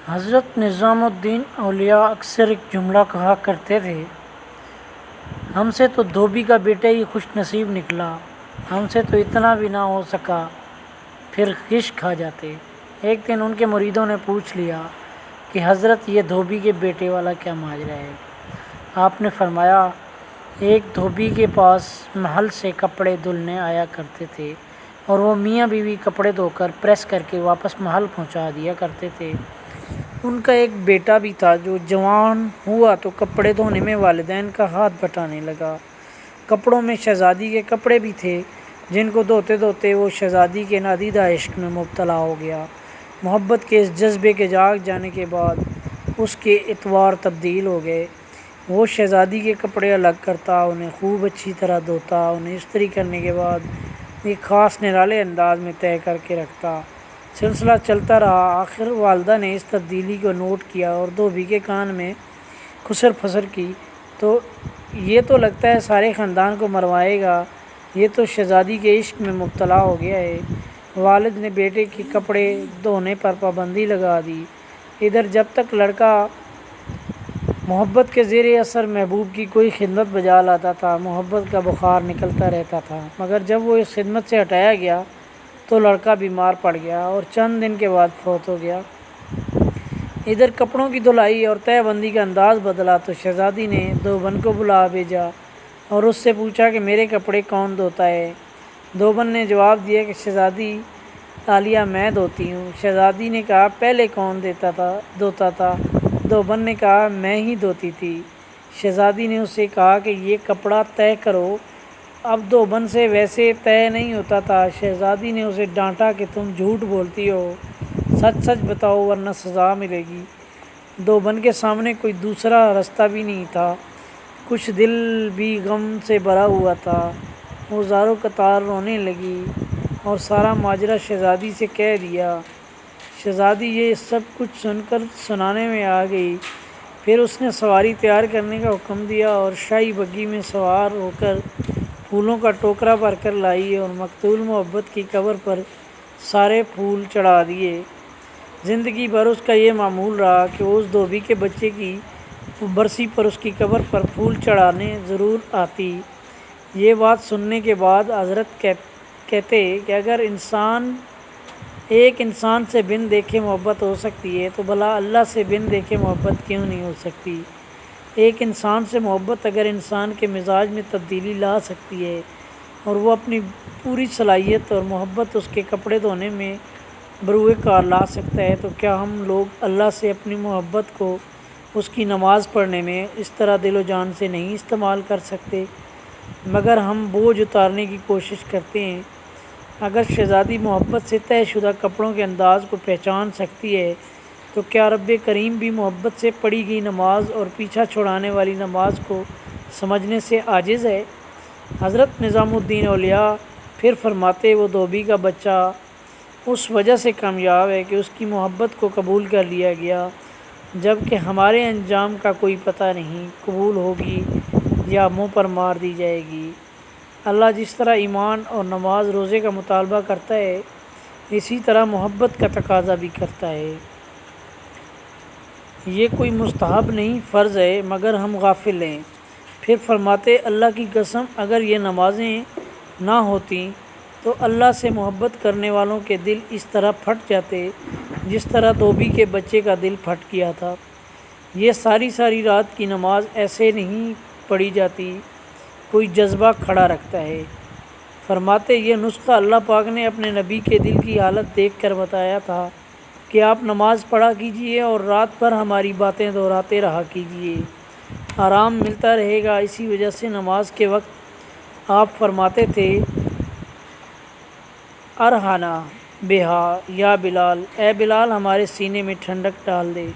حضرت نظام الدین اولیاء اکثر ایک جملہ کہا کرتے تھے، ہم سے تو دھوبی کا بیٹا ہی خوش نصیب نکلا، ہم سے تو اتنا بھی نہ ہو سکا، پھر غش کھا جاتے۔ ایک دن ان کے مریدوں نے پوچھ لیا کہ حضرت یہ دھوبی کے بیٹے والا کیا ماجرا ہے؟ آپ نے فرمایا، ایک دھوبی کے پاس محل سے کپڑے دھلنے آیا کرتے تھے اور وہ میاں بیوی کپڑے دھو کر پریس کر کے واپس محل پہنچا دیا کرتے تھے۔ ان کا ایک بیٹا بھی تھا جو جوان ہوا تو کپڑے دھونے میں والدین کا ہاتھ بٹانے لگا۔ کپڑوں میں شہزادی کے کپڑے بھی تھے جن کو دھوتے دھوتے وہ شہزادی کے نادیدہ عشق میں مبتلا ہو گیا۔ محبت کے اس جذبے کے جاگ جانے کے بعد اس کے اطوار تبدیل ہو گئے۔ وہ شہزادی کے کپڑے الگ کرتا، انہیں خوب اچھی طرح دھوتا، انہیں استری کرنے کے بعد ایک خاص نرالے انداز میں طے کر کے رکھتا۔ سلسلہ چلتا رہا، آخر والدہ نے اس تبدیلی کو نوٹ کیا اور دھوبی کے کان میں خسر پھسر کی تو یہ تو لگتا ہے سارے خاندان کو مروائے گا، یہ تو شہزادی کے عشق میں مبتلا ہو گیا ہے۔ والد نے بیٹے کے کپڑے دھونے پر پابندی لگا دی۔ ادھر جب تک لڑکا محبت کے زیر اثر محبوب کی کوئی خدمت بجا لاتا تھا، محبت کا بخار نکلتا رہتا تھا، مگر جب وہ اس خدمت سے ہٹایا گیا تو لڑکا بیمار پڑ گیا اور چند دن کے بعد فوت ہو گیا۔ ادھر کپڑوں کی دھلائی اور تہہ بندی کا انداز بدلا تو شہزادی نے دھوبن کو بلا بھیجا اور اس سے پوچھا کہ میرے کپڑے کون دھوتا ہے؟ دھوبن نے جواب دیا کہ شہزادی عالیہ میں دھوتی ہوں۔ شہزادی نے کہا پہلے کون دھوتا تھا؟ دھوبن نے کہا میں ہی دھوتی تھی۔ شہزادی نے اس سے کہا کہ یہ کپڑا طے کرو۔ اب دھوبن سے ویسے طے نہیں ہوتا تھا۔ شہزادی نے اسے ڈانٹا کہ تم جھوٹ بولتی ہو، سچ سچ بتاؤ ورنہ سزا ملے گی۔ دھوبن کے سامنے کوئی دوسرا رستہ بھی نہیں تھا، کچھ دل بھی غم سے بھرا ہوا تھا۔ وہ زاروں قطار رونے لگی اور سارا ماجرا شہزادی سے کہہ دیا۔ شہزادی یہ سب کچھ سن کر سنانے میں آ گئی۔ پھر اس نے سواری تیار کرنے کا حکم دیا اور شاہی بگی میں سوار ہو کر پھولوں کا ٹوکرا بھر کر لائی اور مقتول محبت کی قبر پر سارے پھول چڑھا دیے۔ زندگی بھر اس کا یہ معمول رہا کہ وہ اس دھوبی کے بچے کی برسی پر اس کی قبر پر پھول چڑھانے ضرور آتی۔ یہ بات سننے کے بعد حضرت کہتے کہ اگر ایک انسان سے بن دیکھے محبت ہو سکتی ہے تو بھلا اللہ سے بن دیکھے محبت کیوں نہیں ہو سکتی؟ ایک انسان سے محبت اگر انسان کے مزاج میں تبدیلی لا سکتی ہے اور وہ اپنی پوری صلاحیت اور محبت اس کے کپڑے دھونے میں بروئے کار لا سکتا ہے تو کیا ہم لوگ اللہ سے اپنی محبت کو اس کی نماز پڑھنے میں اس طرح دل و جان سے نہیں استعمال کر سکتے؟ مگر ہم بوجھ اتارنے کی کوشش کرتے ہیں۔ اگر شہزادی محبت سے طے شدہ کپڑوں کے انداز کو پہچان سکتی ہے تو کیا رب کریم بھی محبت سے پڑھی گئی نماز اور پیچھا چھڑانے والی نماز کو سمجھنے سے عاجز ہے؟ حضرت نظام الدین اولیاء پھر فرماتے، وہ دھوبی کا بچہ اس وجہ سے کامیاب ہے کہ اس کی محبت کو قبول کر لیا گیا، جبکہ ہمارے انجام کا کوئی پتہ نہیں، قبول ہوگی یا منہ پر مار دی جائے گی۔ اللہ جس طرح ایمان اور نماز روزے کا مطالبہ کرتا ہے، اسی طرح محبت کا تقاضا بھی کرتا ہے۔ یہ کوئی مستحب نہیں، فرض ہے، مگر ہم غافل ہیں۔ پھر فرماتے، اللہ کی قسم اگر یہ نمازیں نہ ہوتیں تو اللہ سے محبت کرنے والوں کے دل اس طرح پھٹ جاتے جس طرح دھوبی کے بچے کا دل پھٹ گیا تھا۔ یہ ساری ساری رات کی نماز ایسے نہیں پڑھی جاتی، کوئی جذبہ کھڑا رکھتا ہے۔ فرماتے، یہ نسخہ اللہ پاک نے اپنے نبی کے دل کی حالت دیکھ کر بتایا تھا کہ آپ نماز پڑھا کیجئے اور رات بھر ہماری باتیں دہراتے رہا کیجئے، آرام ملتا رہے گا۔ اسی وجہ سے نماز کے وقت آپ فرماتے تھے، ارحنا بہا یا بلال، اے بلال ہمارے سینے میں ٹھنڈک ڈال دے۔